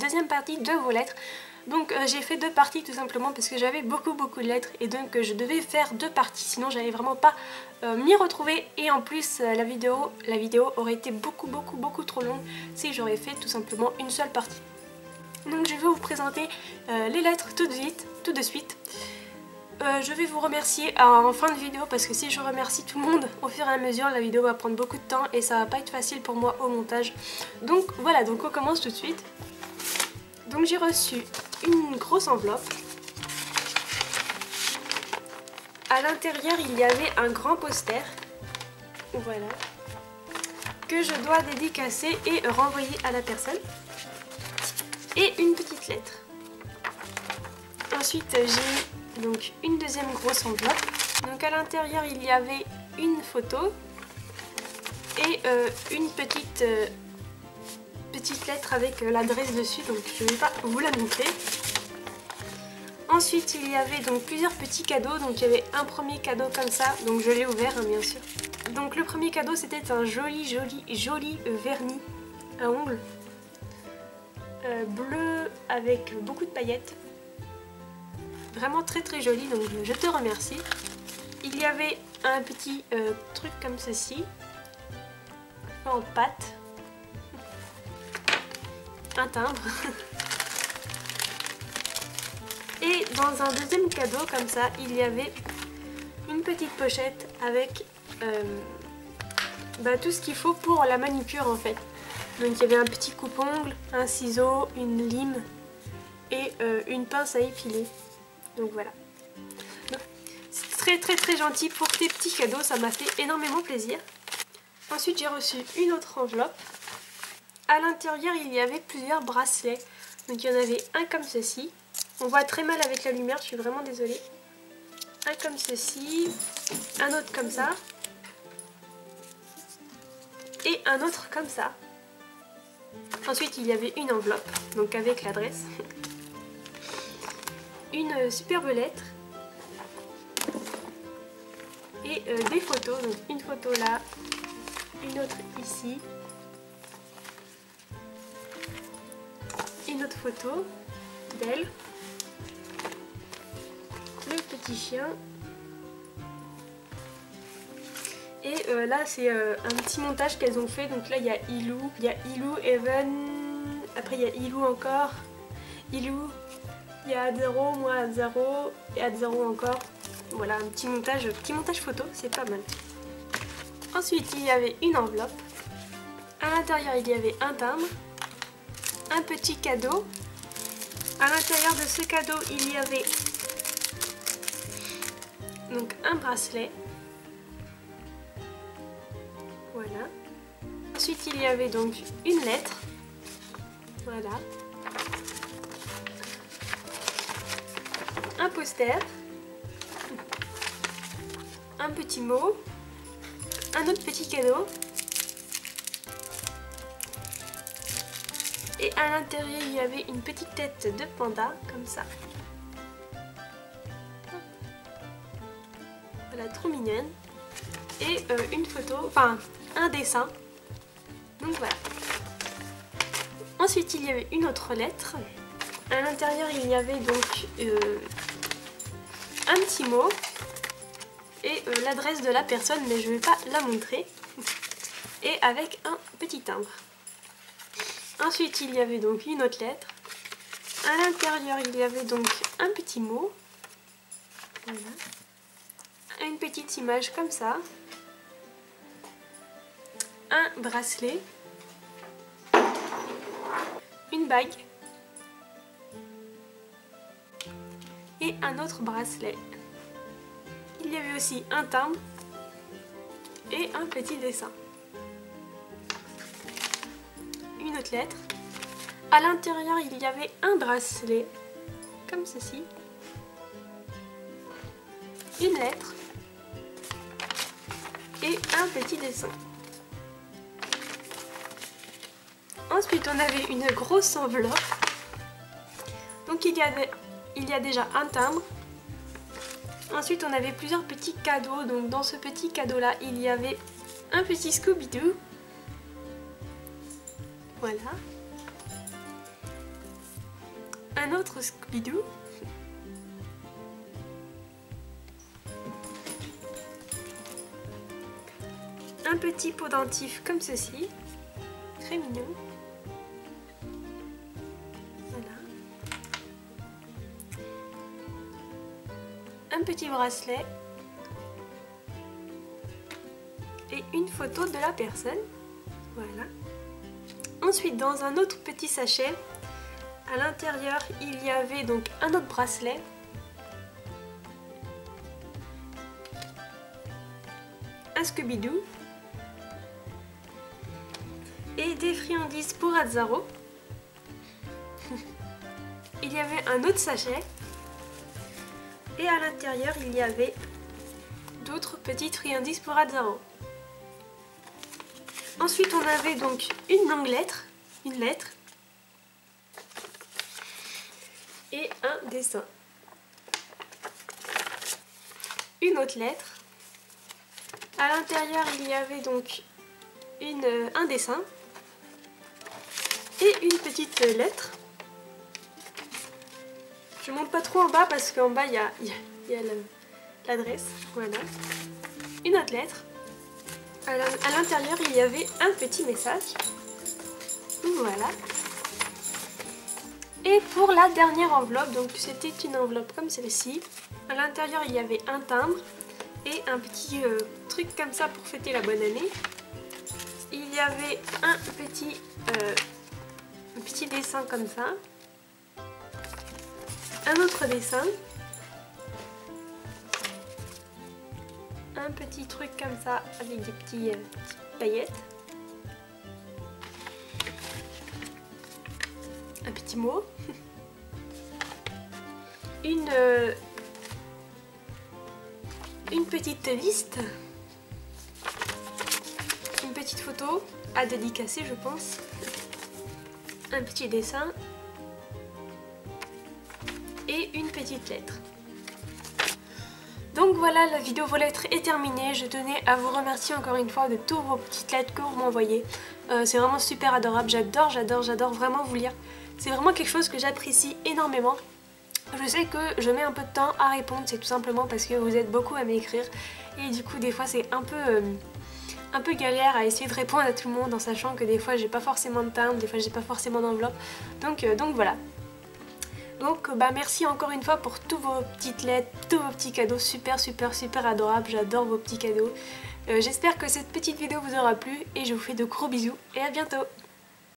deuxième partie de vos lettres. Donc j'ai fait 2 parties tout simplement parce que j'avais beaucoup de lettres et donc je devais faire 2 parties, sinon j'allais vraiment pas m'y retrouver, et en plus la vidéo aurait été beaucoup trop longue si j'aurais fait tout simplement une seule partie. Donc je vais vous présenter les lettres tout de suite. Je vais vous remercier en fin de vidéo parce que si je remercie tout le monde au fur et à mesure, la vidéo va prendre beaucoup de temps et ça va pas être facile pour moi au montage. Donc voilà, donc on commence tout de suite. Donc j'ai reçu une grosse enveloppe. À l'intérieur il y avait un grand poster, voilà, que je dois dédicacer et renvoyer à la personne. Et une petite lettre. Ensuite j'ai donc une deuxième grosse enveloppe. Donc à l'intérieur il y avait une photo et une petite lettre avec l'adresse dessus, donc je ne vais pas vous la montrer. Ensuite il y avait donc plusieurs petits cadeaux, donc il y avait un premier cadeau comme ça, donc je l'ai ouvert hein, bien sûr. Donc le premier cadeau c'était un joli vernis à ongles bleu avec beaucoup de paillettes, vraiment très joli, donc je te remercie. Il y avait un petit truc comme ceci en pâte, un timbre. Et dans un deuxième cadeau comme ça il y avait une petite pochette avec tout ce qu'il faut pour la manicure en fait. Donc il y avait un petit coupe-ongle, un ciseau, une lime et une pince à épiler. Donc voilà. C'est très gentil pour tes petits cadeaux, ça m'a fait énormément plaisir. Ensuite j'ai reçu une autre enveloppe. À l'intérieur il y avait plusieurs bracelets. Donc il y en avait un comme ceci. On voit très mal avec la lumière, je suis vraiment désolée. Un comme ceci, un autre comme ça. Et un autre comme ça. Ensuite il y avait une enveloppe, donc avec l'adresse. Une superbe lettre. Et des photos, donc une photo là, une autre ici. Une autre photo d'elle. Le petit chien. Et là c'est un petit montage qu'elles ont fait, donc là il y a Ilou, Evan, après il y a Ilou encore, Ilou, il y a Adzero, moi Adzero, et Adzero encore. Voilà, un petit montage photo, c'est pas mal. Ensuite il y avait une enveloppe, à l'intérieur il y avait un timbre, un petit cadeau, à l'intérieur de ce cadeau il y avait donc un bracelet. Voilà. Ensuite il y avait donc une lettre. Voilà. Un poster. Un petit mot. Un autre petit cadeau. Et à l'intérieur il y avait une petite tête de panda comme ça. Voilà, trop mignonne. Et une photo, enfin un dessin. Donc voilà. Ensuite il y avait une autre lettre. À l'intérieur il y avait donc un petit mot et l'adresse de la personne, mais je ne vais pas la montrer. Et avec un petit timbre. Ensuite il y avait donc une autre lettre. À l'intérieur il y avait donc un petit mot. Voilà. Une petite image comme ça. Un bracelet, une bague et un autre bracelet. Il y avait aussi un timbre et un petit dessin. Une autre lettre. À l'intérieur il y avait un bracelet comme ceci, une lettre et un petit dessin. Ensuite on avait une grosse enveloppe. Donc il y a déjà un timbre. Ensuite on avait plusieurs petits cadeaux. Donc dans ce petit cadeau là il y avait un petit Scooby-Doo. Voilà. un autre Scooby-Doo. Un petit pot dentif comme ceci, très mignon. Voilà. Un petit bracelet. Et une photo de la personne. Voilà. Ensuite, dans un autre petit sachet, à l'intérieur, il y avait donc un autre bracelet. Un Scooby-Doo. Et des friandises pour Azzaro. Il y avait un autre sachet. Et à l'intérieur, il y avait d'autres petites friandises pour Azzaro. Ensuite, on avait donc une longue lettre, et un dessin. Une autre lettre. À l'intérieur, il y avait donc un dessin et une petite lettre. Je monte pas trop en bas parce qu'en bas il y a l'adresse. Voilà. Une autre lettre. À l'intérieur, il y avait un petit message. Voilà. Et pour la dernière enveloppe, donc c'était une enveloppe comme celle-ci. À l'intérieur, il y avait un timbre et un petit truc comme ça pour fêter la bonne année. Il y avait un petit dessin comme ça. Un autre dessin. Un petit truc comme ça avec des petites paillettes. Un petit mot. Une petite liste. Une petite photo à dédicacer, je pense. Un petit dessin. Et une petite lettre. Donc voilà, la vidéo vos lettres est terminée. Je tenais à vous remercier encore une fois de toutes vos petites lettres que vous m'envoyez. C'est vraiment super adorable, j'adore vraiment vous lire. C'est vraiment quelque chose que j'apprécie énormément. Je sais que je mets un peu de temps à répondre, c'est tout simplement parce que vous êtes beaucoup à m'écrire. Et du coup des fois c'est un peu galère à essayer de répondre à tout le monde en sachant que des fois j'ai pas forcément de timbre, des fois j'ai pas forcément d'enveloppe. Donc voilà. Donc merci encore une fois pour tous vos petites lettres, tous vos petits cadeaux, super adorables, j'adore vos petits cadeaux. J'espère que cette petite vidéo vous aura plu et je vous fais de gros bisous et à bientôt.